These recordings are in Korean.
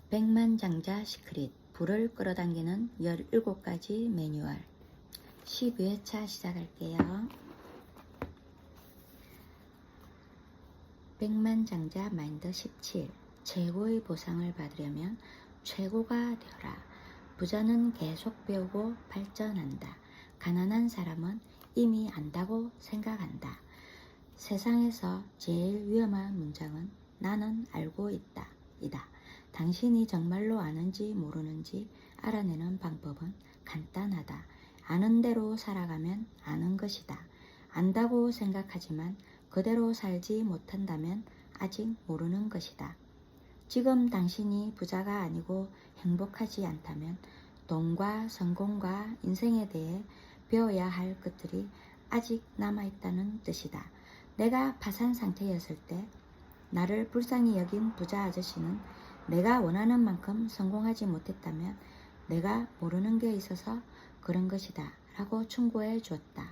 백만장자 시크릿 불을 끌어당기는 17가지 매뉴얼 12회차 시작할게요. 백만장자 마인드 17 최고의 보상을 받으려면 최고가 되어라. 부자는 계속 배우고 발전한다. 가난한 사람은 이미 안다고 생각한다. 세상에서 제일 위험한 문장은 나는 알고 있다 이다. 당신이 정말로 아는지 모르는지 알아내는 방법은 간단하다. 아는 대로 살아가면 아는 것이다. 안다고 생각하지만 그대로 살지 못한다면 아직 모르는 것이다. 지금 당신이 부자가 아니고 행복하지 않다면 돈과 성공과 인생에 대해 배워야 할 것들이 아직 남아있다는 뜻이다. 내가 파산 상태였을 때 나를 불쌍히 여긴 부자 아저씨는 내가 원하는 만큼 성공하지 못했다면 내가 모르는 게 있어서 그런 것이다 라고 충고해 주었다.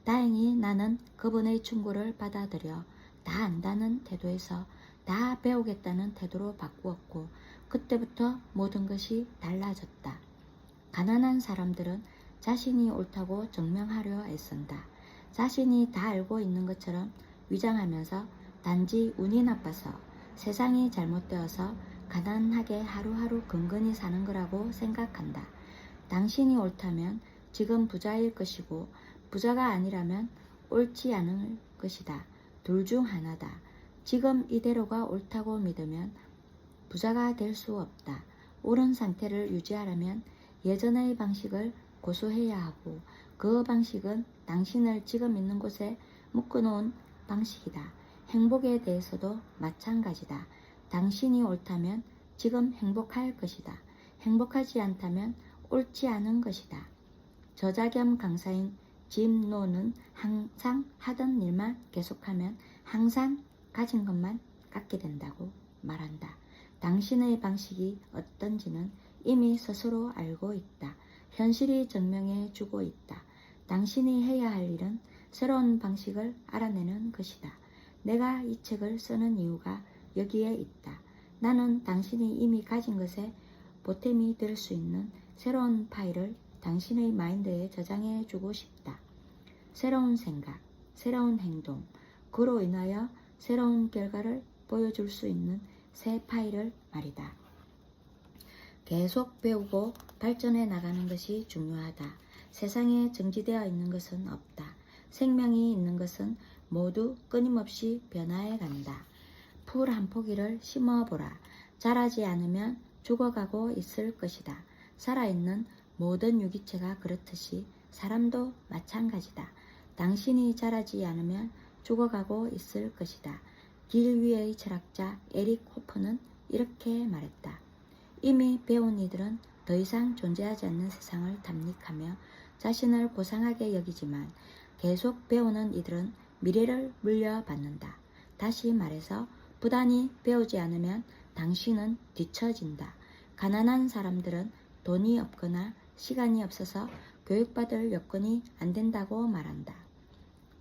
다행히 나는 그분의 충고를 받아들여 다 안다는 태도에서 다 배우겠다는 태도로 바꾸었고 그때부터 모든 것이 달라졌다. 가난한 사람들은 자신이 옳다고 증명하려 애쓴다. 자신이 다 알고 있는 것처럼 위장하면서 단지 운이 나빠서 세상이 잘못되어서 가난하게 하루하루 근근히 사는 거라고 생각한다. 당신이 옳다면 지금 부자일 것이고 부자가 아니라면 옳지 않을 것이다. 둘 중 하나다. 지금 이대로가 옳다고 믿으면 부자가 될 수 없다. 옳은 상태를 유지하려면 예전의 방식을 고수해야 하고 그 방식은 당신을 지금 있는 곳에 묶어놓은 방식이다. 행복에 대해서도 마찬가지다. 당신이 옳다면 지금 행복할 것이다. 행복하지 않다면 옳지 않은 것이다. 저자 겸 강사인 짐 로는 항상 하던 일만 계속하면 항상 가진 것만 갖게 된다고 말한다. 당신의 방식이 어떤지는 이미 스스로 알고 있다. 현실이 증명해 주고 있다. 당신이 해야 할 일은 새로운 방식을 알아내는 것이다. 내가 이 책을 쓰는 이유가 여기에 있다. 나는 당신이 이미 가진 것에 보탬이 될 수 있는 새로운 파일을 당신의 마인드에 저장해 주고 싶다. 새로운 생각, 새로운 행동, 그로 인하여 새로운 결과를 보여줄 수 있는 새 파일을 말이다. 계속 배우고 발전해 나가는 것이 중요하다. 세상에 정지되어 있는 것은 없다. 생명이 있는 것은 모두 끊임없이 변화해 간다. 풀 한 포기를 심어보라. 자라지 않으면 죽어가고 있을 것이다. 살아있는 모든 유기체가 그렇듯이 사람도 마찬가지다. 당신이 자라지 않으면 죽어가고 있을 것이다. 길 위의 철학자 에릭 호프는 이렇게 말했다. 이미 배운 이들은 더 이상 존재하지 않는 세상을 탐닉하며 자신을 고상하게 여기지만 계속 배우는 이들은 미래를 물려받는다. 다시 말해서 부단히 배우지 않으면 당신은 뒤처진다. 가난한 사람들은 돈이 없거나 시간이 없어서 교육받을 여건이 안 된다고 말한다.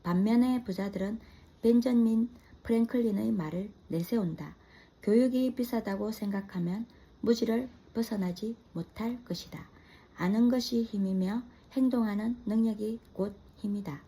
반면에 부자들은 벤저민 프랭클린의 말을 내세운다. 교육이 비싸다고 생각하면 무지를 벗어나지 못할 것이다. 아는 것이 힘이며 행동하는 능력이 곧 힘이다.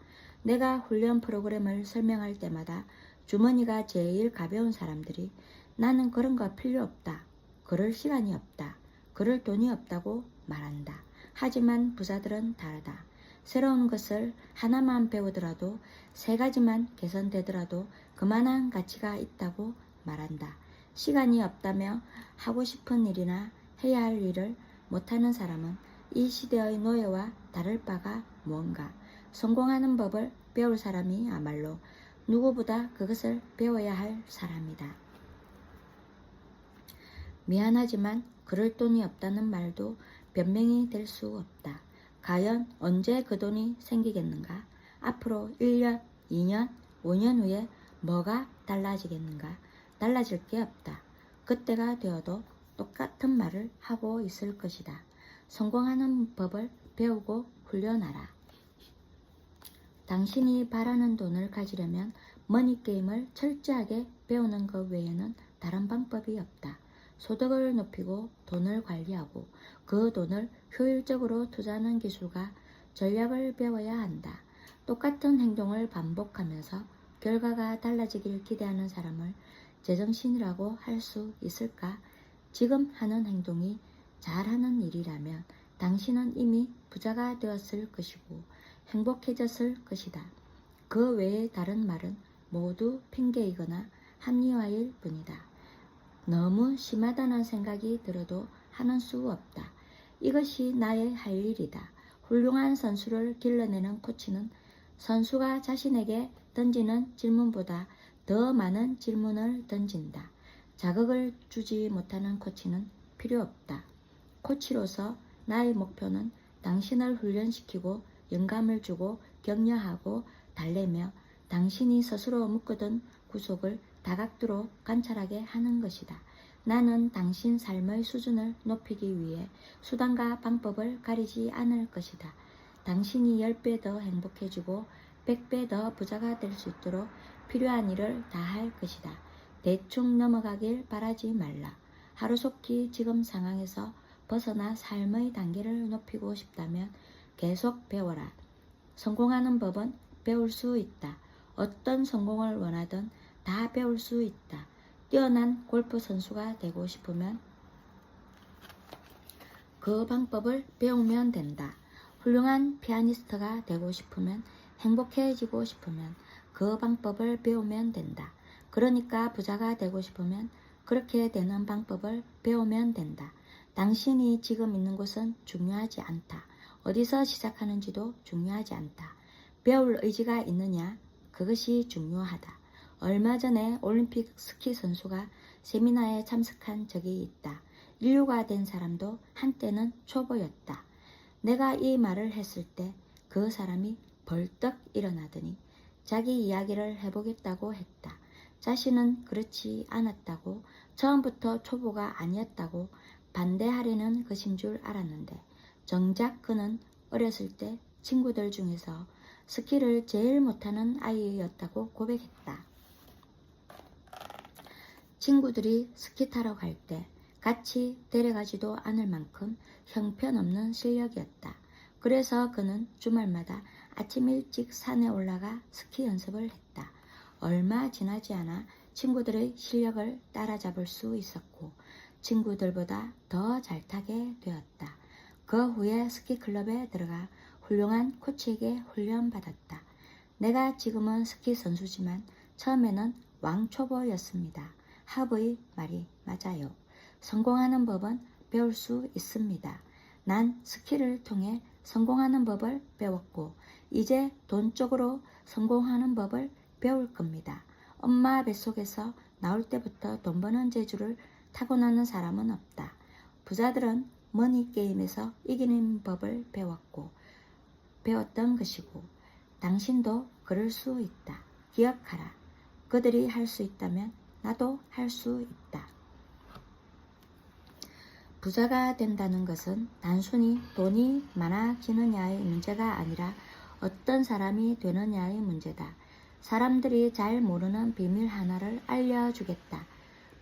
내가 훈련 프로그램을 설명할 때마다 주머니가 제일 가벼운 사람들이 나는 그런 거 필요 없다. 그럴 시간이 없다. 그럴 돈이 없다고 말한다. 하지만 부자들은 다르다. 새로운 것을 하나만 배우더라도 세 가지만 개선되더라도 그만한 가치가 있다고 말한다. 시간이 없다며 하고 싶은 일이나 해야 할 일을 못하는 사람은 이 시대의 노예와 다를 바가 무언가. 성공하는 법을 배울 사람이야말로 누구보다 그것을 배워야 할 사람이다. 미안하지만 그럴 돈이 없다는 말도 변명이 될 수 없다. 과연 언제 그 돈이 생기겠는가? 앞으로 1년, 2년, 5년 후에 뭐가 달라지겠는가? 달라질 게 없다. 그때가 되어도 똑같은 말을 하고 있을 것이다. 성공하는 법을 배우고 훈련하라. 당신이 바라는 돈을 가지려면 머니게임을 철저하게 배우는 것 외에는 다른 방법이 없다. 소득을 높이고 돈을 관리하고 그 돈을 효율적으로 투자하는 기술과 전략을 배워야 한다. 똑같은 행동을 반복하면서 결과가 달라지길 기대하는 사람을 제정신이라고 할 수 있을까? 지금 하는 행동이 잘하는 일이라면 당신은 이미 부자가 되었을 것이고 행복해졌을 것이다. 그 외의 다른 말은 모두 핑계이거나 합리화일 뿐이다. 너무 심하다는 생각이 들어도 하는 수 없다. 이것이 나의 할 일이다. 훌륭한 선수를 길러내는 코치는 선수가 자신에게 던지는 질문보다 더 많은 질문을 던진다. 자극을 주지 못하는 코치는 필요 없다. 코치로서 나의 목표는 당신을 훈련시키고 영감을 주고 격려하고 달래며 당신이 스스로 묶어둔 구속을 다각도로 관찰하게 하는 것이다. 나는 당신 삶의 수준을 높이기 위해 수단과 방법을 가리지 않을 것이다. 당신이 10배 더 행복해지고 100배 더 부자가 될 수 있도록 필요한 일을 다 할 것이다. 대충 넘어가길 바라지 말라. 하루속히 지금 상황에서 벗어나 삶의 단계를 높이고 싶다면 계속 배워라. 성공하는 법은 배울 수 있다. 어떤 성공을 원하든 다 배울 수 있다. 뛰어난 골프 선수가 되고 싶으면 그 방법을 배우면 된다. 훌륭한 피아니스트가 되고 싶으면 행복해지고 싶으면 그 방법을 배우면 된다. 그러니까 부자가 되고 싶으면 그렇게 되는 방법을 배우면 된다. 당신이 지금 있는 곳은 중요하지 않다. 어디서 시작하는지도 중요하지 않다. 배울 의지가 있느냐? 그것이 중요하다. 얼마 전에 올림픽 스키 선수가 세미나에 참석한 적이 있다. 인류가 된 사람도 한때는 초보였다. 내가 이 말을 했을 때 그 사람이 벌떡 일어나더니 자기 이야기를 해보겠다고 했다. 자신은 그렇지 않았다고, 처음부터 초보가 아니었다고 반대하려는 것인 줄 알았는데 정작 그는 어렸을 때 친구들 중에서 스키를 제일 못하는 아이였다고 고백했다. 친구들이 스키 타러 갈 때 같이 데려가지도 않을 만큼 형편없는 실력이었다. 그래서 그는 주말마다 아침 일찍 산에 올라가 스키 연습을 했다. 얼마 지나지 않아 친구들의 실력을 따라잡을 수 있었고 친구들보다 더 잘 타게 되었다. 그 후에 스키 클럽에 들어가 훌륭한 코치에게 훈련받았다. 내가 지금은 스키 선수지만 처음에는 왕초보였습니다. 합의 말이 맞아요. 성공하는 법은 배울 수 있습니다. 난 스키를 통해 성공하는 법을 배웠고 이제 돈 쪽으로 성공하는 법을 배울 겁니다. 엄마 뱃속에서 나올 때부터 돈 버는 재주를 타고나는 사람은 없다. 부자들은 머니 게임에서 이기는 법을 배웠던 것이고 당신도 그럴 수 있다. 기억하라. 그들이 할 수 있다면 나도 할 수 있다. 부자가 된다는 것은 단순히 돈이 많아지느냐의 문제가 아니라 어떤 사람이 되느냐의 문제다. 사람들이 잘 모르는 비밀 하나를 알려주겠다.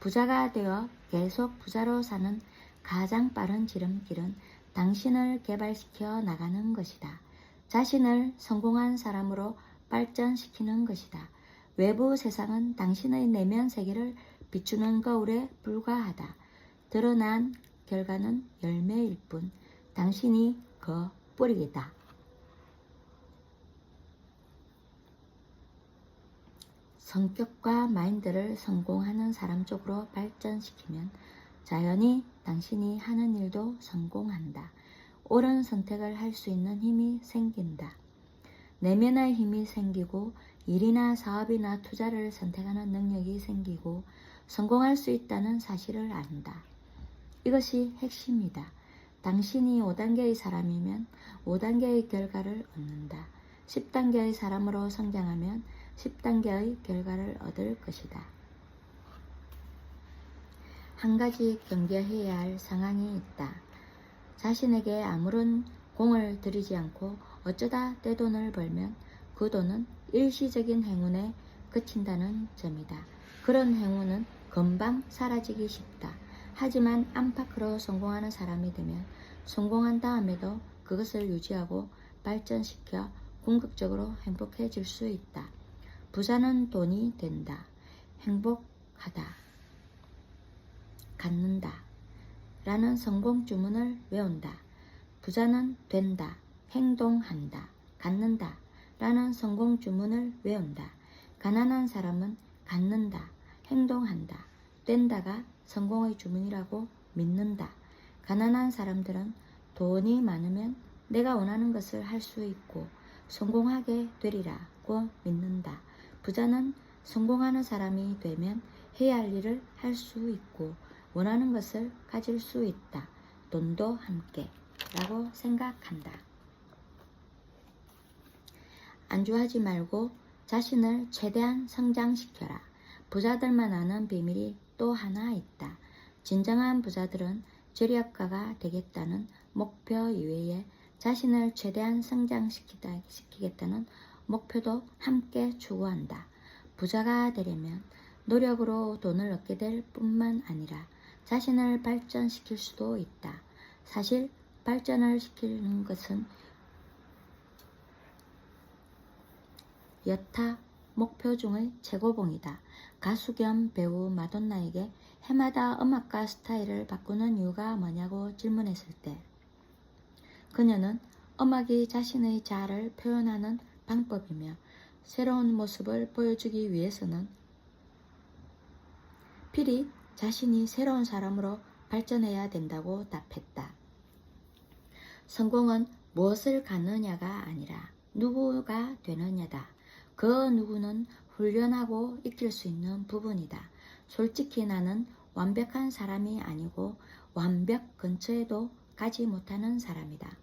부자가 되어 계속 부자로 사는 가장 빠른 지름길은 당신을 개발시켜 나가는 것이다. 자신을 성공한 사람으로 발전시키는 것이다. 외부 세상은 당신의 내면 세계를 비추는 거울에 불과하다. 드러난 결과는 열매일 뿐 당신이 그 뿌리이다. 성격과 마인드를 성공하는 사람 쪽으로 발전시키면 자연히 당신이 하는 일도 성공한다. 옳은 선택을 할 수 있는 힘이 생긴다. 내면의 힘이 생기고 일이나 사업이나 투자를 선택하는 능력이 생기고 성공할 수 있다는 사실을 안다. 이것이 핵심이다. 당신이 5단계의 사람이면 5단계의 결과를 얻는다. 10단계의 사람으로 성장하면 10단계의 결과를 얻을 것이다. 한 가지 경계해야 할 상황이 있다. 자신에게 아무런 공을 들이지 않고 어쩌다 떼돈을 벌면 그 돈은 일시적인 행운에 그친다는 점이다. 그런 행운은 금방 사라지기 쉽다. 하지만 안팎으로 성공하는 사람이 되면 성공한 다음에도 그것을 유지하고 발전시켜 궁극적으로 행복해질 수 있다. 부자는 돈이 된다. 행복하다. 갖는다. 라는 성공 주문을 외운다. 부자는 된다. 행동한다. 갖는다. 라는 성공 주문을 외운다. 가난한 사람은 갖는다. 행동한다. 된다가 성공의 주문이라고 믿는다. 가난한 사람들은 돈이 많으면 내가 원하는 것을 할 수 있고 성공하게 되리라고 믿는다. 부자는 성공하는 사람이 되면 해야 할 일을 할 수 있고 원하는 것을 가질 수 있다. 돈도 함께 라고 생각한다. 안주하지 말고 자신을 최대한 성장시켜라. 부자들만 아는 비밀이 또 하나 있다. 진정한 부자들은 절약가가 되겠다는 목표 이외에 자신을 최대한 성장시키겠다는 목표도 함께 추구한다. 부자가 되려면 노력으로 돈을 얻게 될 뿐만 아니라 자신을 발전시킬 수도 있다. 사실 발전을 시키는 것은 여타 목표 중의 최고봉이다. 가수 겸 배우 마돈나에게 해마다 음악과 스타일을 바꾸는 이유가 뭐냐고 질문했을 때 그녀는 음악이 자신의 자아를 표현하는 방법이며 새로운 모습을 보여주기 위해서는 필히 자신이 새로운 사람으로 발전해야 된다고 답했다. 성공은 무엇을 갖느냐가 아니라 누구가 되느냐다. 그 누구는 훈련하고 익힐 수 있는 부분이다. 솔직히 나는 완벽한 사람이 아니고 완벽 근처에도 가지 못하는 사람이다.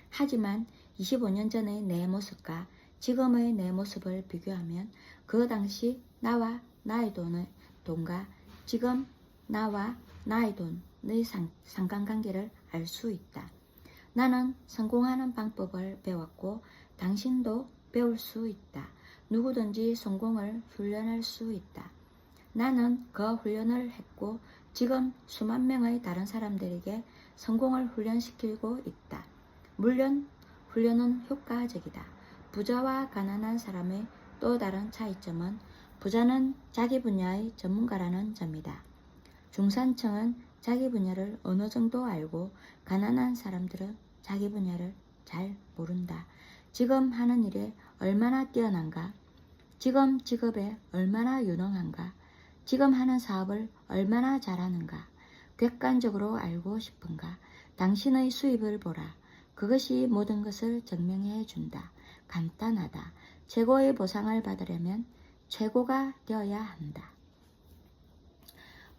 하지만 25년 전의 내 모습과 지금의 내 모습을 비교하면 그 당시 나와 나의 돈과 지금 나와 나의 돈의 상관관계를 알 수 있다. 나는 성공하는 방법을 배웠고 당신도 배울 수 있다. 누구든지 성공을 훈련할 수 있다. 나는 그 훈련을 했고 지금 수만 명의 다른 사람들에게 성공을 훈련시키고 있다. 물론 훈련은 효과적이다. 부자와 가난한 사람의 또 다른 차이점은 부자는 자기 분야의 전문가라는 점이다. 중산층은 자기 분야를 어느 정도 알고 가난한 사람들은 자기 분야를 잘 모른다. 지금 하는 일에 얼마나 뛰어난가? 지금 직업에 얼마나 유능한가? 지금 하는 사업을 얼마나 잘하는가? 객관적으로 알고 싶은가? 당신의 수입을 보라. 그것이 모든 것을 증명해 준다. 간단하다. 최고의 보상을 받으려면 최고가 되어야 한다.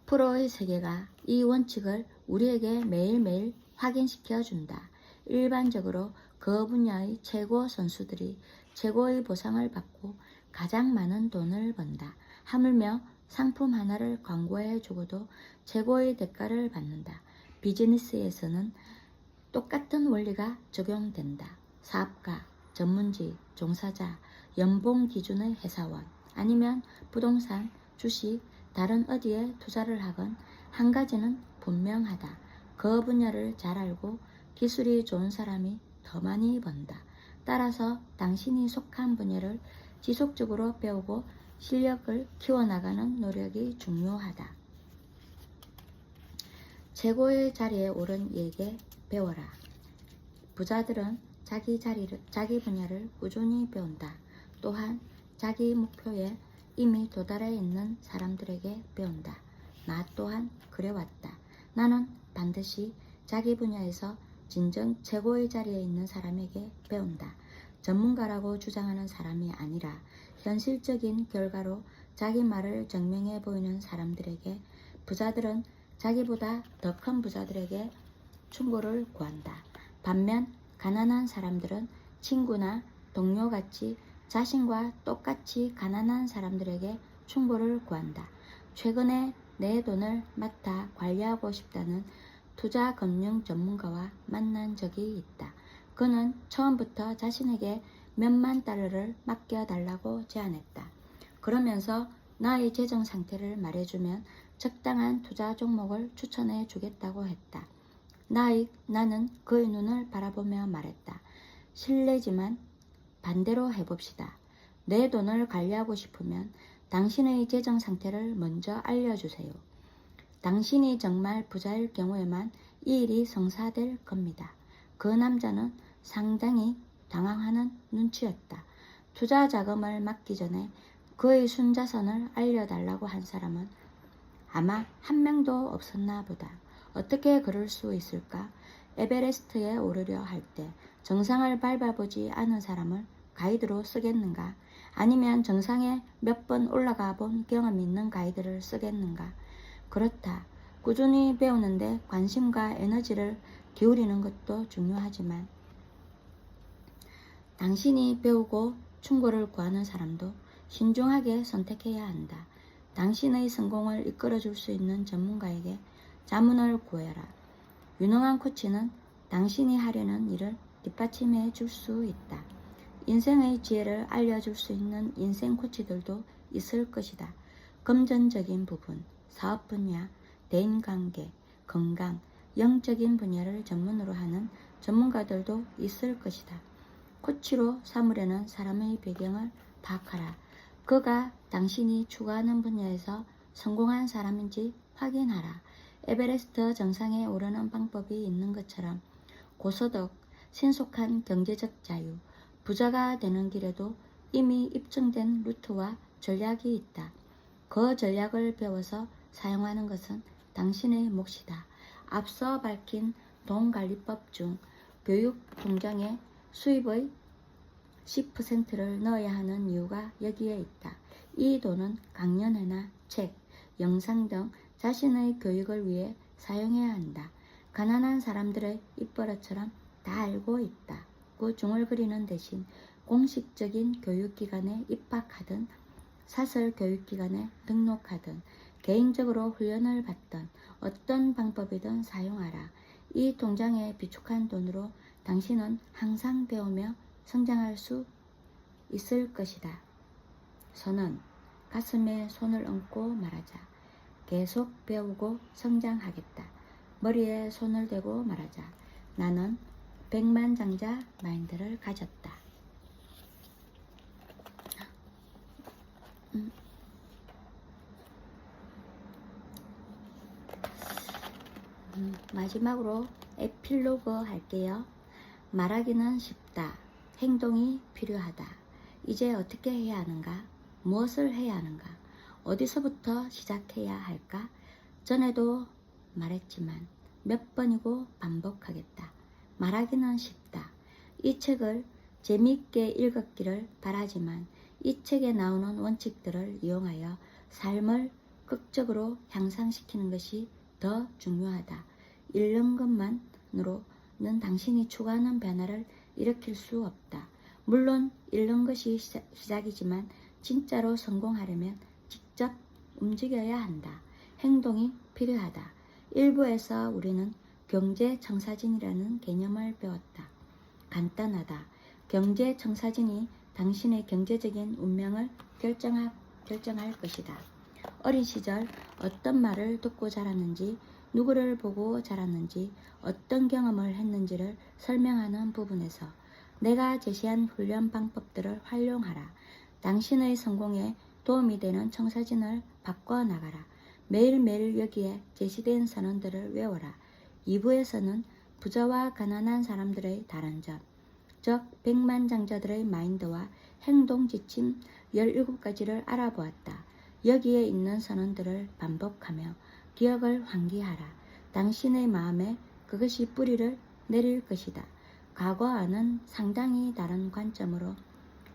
프로의 세계가 이 원칙을 우리에게 매일매일 확인시켜 준다. 일반적으로 그 분야의 최고 선수들이 최고의 보상을 받고 가장 많은 돈을 번다. 하물며 상품 하나를 광고해 주고도 최고의 대가를 받는다. 비즈니스에서는 똑같은 원리가 적용된다. 사업가, 전문직, 종사자, 연봉 기준의 회사원, 아니면 부동산, 주식, 다른 어디에 투자를 하건 한 가지는 분명하다. 그 분야를 잘 알고 기술이 좋은 사람이 더 많이 번다. 따라서 당신이 속한 분야를 지속적으로 배우고 실력을 키워나가는 노력이 중요하다. 최고의 자리에 오른 이에게 배워라. 부자들은 자기 분야를 꾸준히 배운다. 또한 자기 목표에 이미 도달해 있는 사람들에게 배운다. 나 또한 그래왔다. 나는 반드시 자기 분야에서 진정 최고의 자리에 있는 사람에게 배운다. 전문가라고 주장하는 사람이 아니라 현실적인 결과로 자기 말을 증명해 보이는 사람들에게 부자들은 자기보다 더 큰 부자들에게 충고를 구한다. 반면 가난한 사람들은 친구나 동료같이 자신과 똑같이 가난한 사람들에게 충고를 구한다. 최근에 내 돈을 맡아 관리하고 싶다는 투자 금융 전문가와 만난 적이 있다. 그는 처음부터 자신에게 몇만 달러를 맡겨달라고 제안했다. 그러면서 나의 재정 상태를 말해주면 적당한 투자 종목을 추천해 주겠다고 했다. 나는 그의 눈을 바라보며 말했다. 실례지만 반대로 해봅시다. 내 돈을 관리하고 싶으면 당신의 재정 상태를 먼저 알려주세요. 당신이 정말 부자일 경우에만 이 일이 성사될 겁니다. 그 남자는 상당히 당황하는 눈치였다. 투자 자금을 맡기 전에 그의 순자산을 알려달라고 한 사람은 아마 한 명도 없었나 보다. 어떻게 그럴 수 있을까? 에베레스트에 오르려 할 때 정상을 밟아보지 않은 사람을 가이드로 쓰겠는가? 아니면 정상에 몇 번 올라가 본 경험이 있는 가이드를 쓰겠는가? 그렇다. 꾸준히 배우는데 관심과 에너지를 기울이는 것도 중요하지만 당신이 배우고 충고를 구하는 사람도 신중하게 선택해야 한다. 당신의 성공을 이끌어줄 수 있는 전문가에게 자문을 구해라. 유능한 코치는 당신이 하려는 일을 뒷받침해 줄 수 있다. 인생의 지혜를 알려줄 수 있는 인생 코치들도 있을 것이다. 금전적인 부분, 사업 분야, 대인관계, 건강, 영적인 분야를 전문으로 하는 전문가들도 있을 것이다. 코치로 삼으려는 사람의 배경을 파악하라. 그가 당신이 추구하는 분야에서 성공한 사람인지 확인하라. 에베레스트 정상에 오르는 방법이 있는 것처럼 고소득, 신속한 경제적 자유, 부자가 되는 길에도 이미 입증된 루트와 전략이 있다. 그 전략을 배워서 사용하는 것은 당신의 몫이다. 앞서 밝힌 돈관리법 중 교육 통장에 수입의 10%를 넣어야 하는 이유가 여기에 있다. 이 돈은 강연회나 책, 영상 등 자신의 교육을 위해 사용해야 한다. 가난한 사람들의 입버릇처럼 다 알고 있다. 그 중얼거리는 대신 공식적인 교육기관에 입학하든 사설 교육기관에 등록하든 개인적으로 훈련을 받든 어떤 방법이든 사용하라. 이 통장에 비축한 돈으로 당신은 항상 배우며 성장할 수 있을 것이다. 선언, 가슴에 손을 얹고 말하자. 계속 배우고 성장하겠다. 머리에 손을 대고 말하자. 나는 백만장자 마인드를 가졌다. 마지막으로 에필로그 할게요. 말하기는 쉽다. 행동이 필요하다. 이제 어떻게 해야 하는가? 무엇을 해야 하는가? 어디서부터 시작해야 할까? 전에도 말했지만 몇 번이고 반복하겠다. 말하기는 쉽다. 이 책을 재미있게 읽었기를 바라지만 이 책에 나오는 원칙들을 이용하여 삶을 극적으로 향상시키는 것이 더 중요하다. 읽는 것만으로는 당신이 추구하는 변화를 일으킬 수 없다. 물론 읽는 것이 시작이지만 진짜로 성공하려면 직접 움직여야 한다. 행동이 필요하다. 일부에서 우리는 경제청사진이라는 개념을 배웠다. 간단하다. 경제청사진이 당신의 경제적인 운명을 결정할 것이다. 어린 시절 어떤 말을 듣고 자랐는지, 누구를 보고 자랐는지, 어떤 경험을 했는지를 설명하는 부분에서 내가 제시한 훈련 방법들을 활용하라. 당신의 성공에 도움이 되는 청사진을 바꿔나가라. 매일매일 여기에 제시된 선언들을 외워라. 2부에서는 부자와 가난한 사람들의 다른 점, 즉 백만장자들의 마인드와 행동 지침 17가지를 알아보았다. 여기에 있는 선언들을 반복하며 기억을 환기하라. 당신의 마음에 그것이 뿌리를 내릴 것이다. 과거와는 상당히 다른 관점으로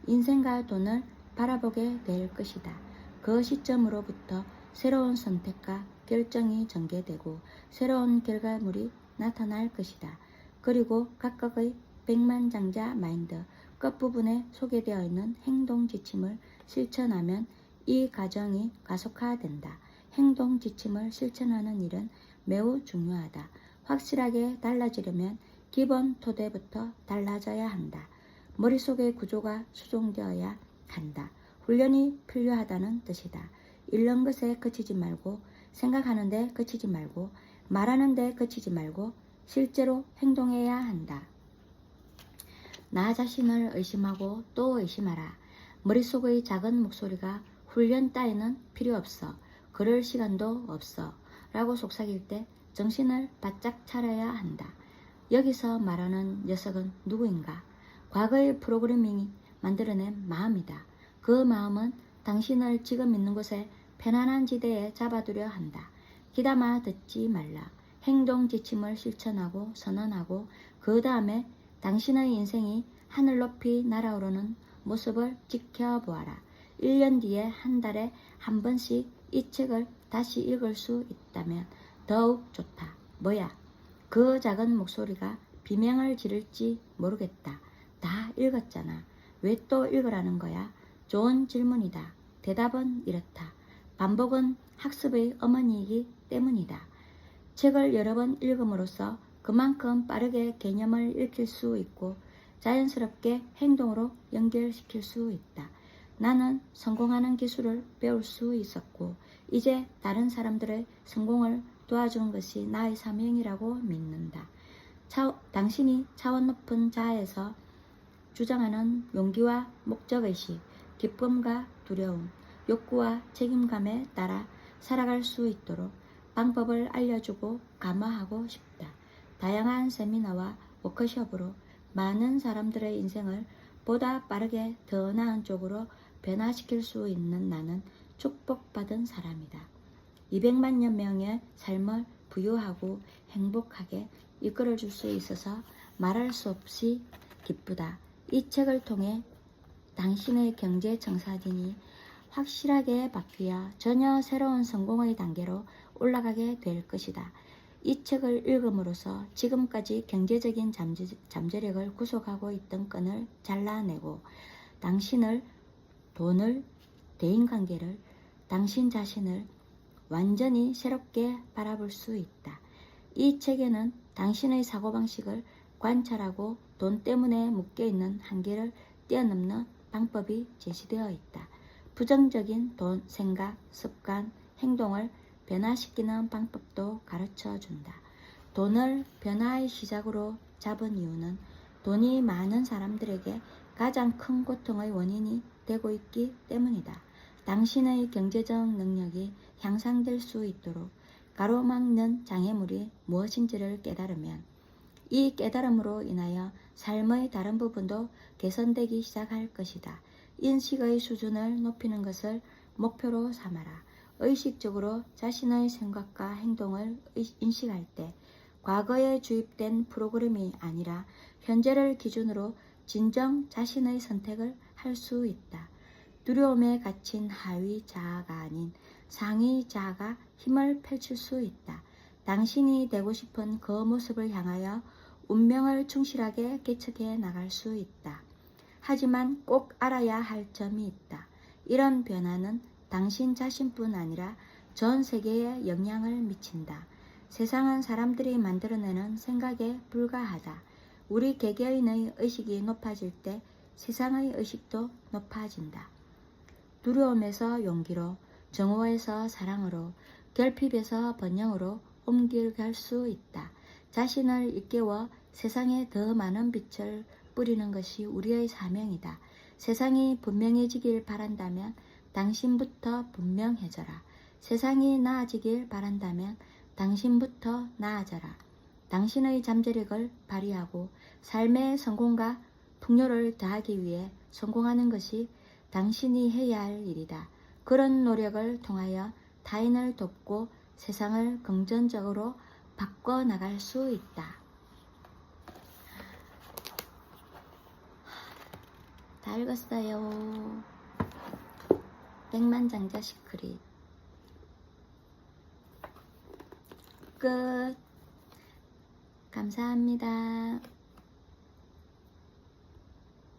인생과 돈을 바라보게 될 것이다. 그 시점으로부터 새로운 선택과 결정이 전개되고 새로운 결과물이 나타날 것이다. 그리고 각각의 백만장자 마인드 끝부분에 소개되어 있는 행동 지침을 실천하면 이 과정이 가속화된다. 행동 지침을 실천하는 일은 매우 중요하다. 확실하게 달라지려면 기본 토대부터 달라져야 한다. 머릿속의 구조가 수정되어야 한다. 훈련이 필요하다는 뜻이다. 읽는 것에 그치지 말고 생각하는데 그치지 말고 말하는데 그치지 말고 실제로 행동해야 한다. 나 자신을 의심하고 또 의심하라. 머릿속의 작은 목소리가 훈련 따위는 필요 없어. 그럴 시간도 없어. 라고 속삭일 때 정신을 바짝 차려야 한다. 여기서 말하는 녀석은 누구인가? 과거의 프로그래밍이 만들어낸 마음이다. 그 마음은 당신을 지금 있는 곳에 편안한 지대에 잡아두려 한다. 귀담아 듣지 말라. 행동 지침을 실천하고 선언하고 그 다음에 당신의 인생이 하늘 높이 날아오르는 모습을 지켜보아라. 1년 뒤에 한 달에 한 번씩 이 책을 다시 읽을 수 있다면 더욱 좋다. 뭐야? 그 작은 목소리가 비명을 지를지 모르겠다. 다 읽었잖아. 왜 또 읽으라는 거야? 좋은 질문이다. 대답은 이렇다. 반복은 학습의 어머니이기 때문이다. 책을 여러 번 읽음으로써 그만큼 빠르게 개념을 익힐 수 있고 자연스럽게 행동으로 연결시킬 수 있다. 나는 성공하는 기술을 배울 수 있었고 이제 다른 사람들의 성공을 도와주는 것이 나의 사명이라고 믿는다. 당신이 차원 높은 자아에서 주장하는 용기와 목적의식, 기쁨과 두려움, 욕구와 책임감에 따라 살아갈 수 있도록 방법을 알려주고 감화하고 싶다. 다양한 세미나와 워크숍으로 많은 사람들의 인생을 보다 빠르게 더 나은 쪽으로 변화시킬 수 있는 나는 축복받은 사람이다. 200만여 명의 삶을 부유하고 행복하게 이끌어줄 수 있어서 말할 수 없이 기쁘다. 이 책을 통해 당신의 경제 청사진이 확실하게 바뀌어 전혀 새로운 성공의 단계로 올라가게 될 것이다. 이 책을 읽음으로써 지금까지 경제적인 잠재력을 구속하고 있던 끈을 잘라내고 당신을, 돈을, 대인관계를, 당신 자신을 완전히 새롭게 바라볼 수 있다. 이 책에는 당신의 사고방식을 관찰하고 돈 때문에 묶여있는 한계를 뛰어넘는 방법이 제시되어 있다. 부정적인 돈, 생각, 습관, 행동을 변화시키는 방법도 가르쳐 준다. 돈을 변화의 시작으로 잡은 이유는 돈이 많은 사람들에게 가장 큰 고통의 원인이 되고 있기 때문이다. 당신의 경제적 능력이 향상될 수 있도록 가로막는 장애물이 무엇인지를 깨달으면 이 깨달음으로 인하여 삶의 다른 부분도 개선되기 시작할 것이다. 인식의 수준을 높이는 것을 목표로 삼아라. 의식적으로 자신의 생각과 행동을 인식할 때 과거에 주입된 프로그램이 아니라 현재를 기준으로 진정 자신의 선택을 할 수 있다. 두려움에 갇힌 하위 자아가 아닌 상위 자아가 힘을 펼칠 수 있다. 당신이 되고 싶은 그 모습을 향하여 운명을 충실하게 개척해 나갈 수 있다. 하지만 꼭 알아야 할 점이 있다. 이런 변화는 당신 자신뿐 아니라 전 세계에 영향을 미친다. 세상은 사람들이 만들어내는 생각에 불과하다. 우리 개개인의 의식이 높아질 때 세상의 의식도 높아진다. 두려움에서 용기로, 정오에서 사랑으로, 결핍에서 번영으로 옮겨갈 수 있다. 자신을 일깨워 세상에 더 많은 빛을 뿌리는 것이 우리의 사명이다. 세상이 분명해지길 바란다면 당신부터 분명해져라. 세상이 나아지길 바란다면 당신부터 나아져라. 당신의 잠재력을 발휘하고 삶의 성공과 풍요를 더하기 위해 성공하는 것이 당신이 해야 할 일이다. 그런 노력을 통하여 타인을 돕고 세상을 긍정적으로 바꿔나갈 수 있다. 다 읽었어요. 백만장자 시크릿. 끝. 감사합니다.